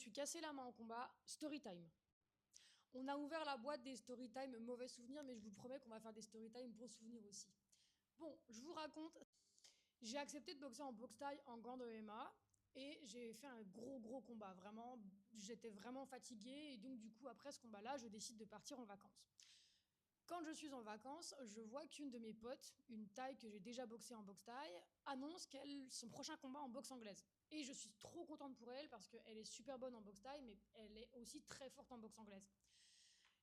suis cassé la main en combat, story time. On a ouvert la boîte des story time, mauvais souvenir, mais je vous promets qu'on va faire des story time bons souvenirs aussi. Bon, je vous raconte, j'ai accepté de boxer en boxe taille en gants de MMA et j'ai fait un gros combat. Vraiment, j'étais vraiment fatiguée et donc du coup après ce combat-là, je décide de partir en vacances. Quand je suis en vacances, je vois qu'une de mes potes, une taille que j'ai déjà boxée en boxe taille, annonce son prochain combat en boxe anglaise. Et je suis trop contente pour elle parce qu'elle est super bonne en boxe taille, mais elle est aussi très forte en boxe anglaise.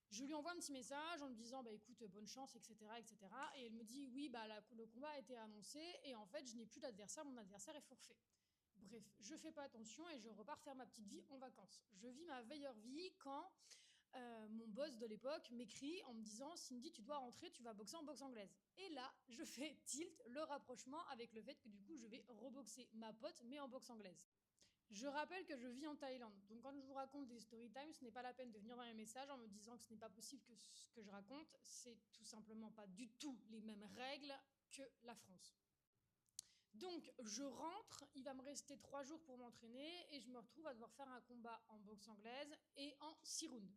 Je lui envoie un petit message en me disant bah écoute, bonne chance, etc. etc. Et elle me dit oui, bah le combat a été annoncé et en fait je n'ai plus d'adversaire, mon adversaire est forfait. Bref, je fais pas attention et je repars faire ma petite vie en vacances. Je vis ma meilleure vie quand mon boss de l'époque m'écrit en me disant Cindy, tu dois rentrer, tu vas boxer en boxe anglaise. Et là, je fais tilt le rapprochement avec le fait que du coup, je vais reboxer ma pote, mais en boxe anglaise. Je rappelle que je vis en Thaïlande, donc quand je vous raconte des story time, ce n'est pas la peine de venir dans mes messages en me disant que ce n'est pas possible que ce que je raconte, c'est tout simplement pas du tout les mêmes règles que la France. Donc je rentre, il va me rester 3 jours pour m'entraîner et je me retrouve à devoir faire un combat en boxe anglaise et en 6 rounds.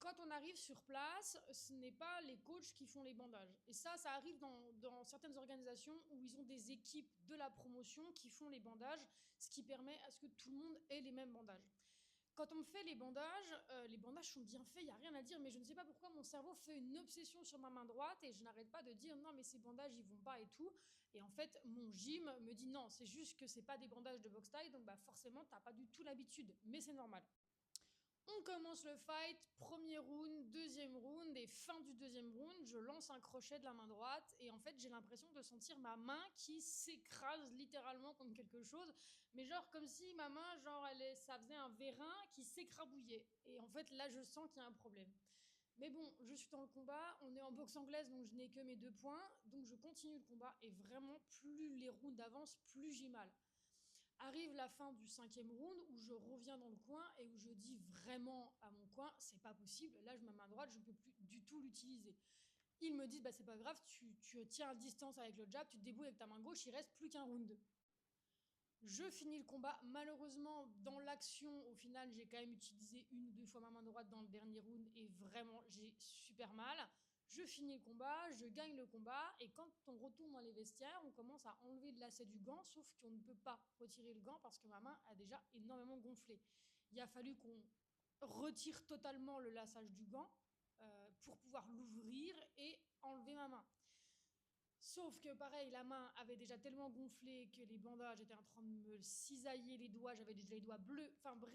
Quand on arrive sur place, ce n'est pas les coachs qui font les bandages. Et ça arrive dans certaines organisations où ils ont des équipes de la promotion qui font les bandages, ce qui permet à ce que tout le monde ait les mêmes bandages. Quand on me fait les bandages sont bien faits, il n'y a rien à dire, mais je ne sais pas pourquoi mon cerveau fait une obsession sur ma main droite et je n'arrête pas de dire non mais ces bandages ils vont pas et tout. Et en fait mon gym me dit non, c'est juste que c'est pas des bandages de boxe taille, donc bah forcément t'as pas du tout l'habitude, mais c'est normal. On commence le fight, premier round, deuxième round, et fin du deuxième round, je lance un crochet de la main droite, et en fait j'ai l'impression de sentir ma main qui s'écrase littéralement contre quelque chose, mais genre comme si ma main, ça faisait un vérin qui s'écrabouillait. Et en fait là je sens qu'il y a un problème. Mais bon, je suis dans le combat, on est en boxe anglaise, donc je n'ai que mes 2 points, donc je continue le combat, et vraiment plus les rounds avancent, plus j'ai mal. Arrive la fin du 5e round où je reviens dans le coin et où je dis vraiment à mon coin, c'est pas possible, là ma main droite, je ne peux plus du tout l'utiliser. Ils me disent, bah c'est pas grave, tu tiens à distance avec le jab, tu te débrouilles avec ta main gauche, il reste plus qu'un round. Je finis le combat. Malheureusement, dans l'action, au final, j'ai quand même utilisé 1 ou 2 fois ma main droite dans le dernier round et vraiment, j'ai super mal. Je finis le combat, je gagne le combat et quand on retourne dans les vestiaires, on commence à enlever le lacet du gant, sauf qu'on ne peut pas retirer le gant parce que ma main a déjà énormément gonflé. Il a fallu qu'on retire totalement le laçage du gant pour pouvoir l'ouvrir et enlever ma main. Sauf que pareil, la main avait déjà tellement gonflé que les bandages étaient en train de me cisailler les doigts, j'avais déjà les doigts bleus, enfin bref.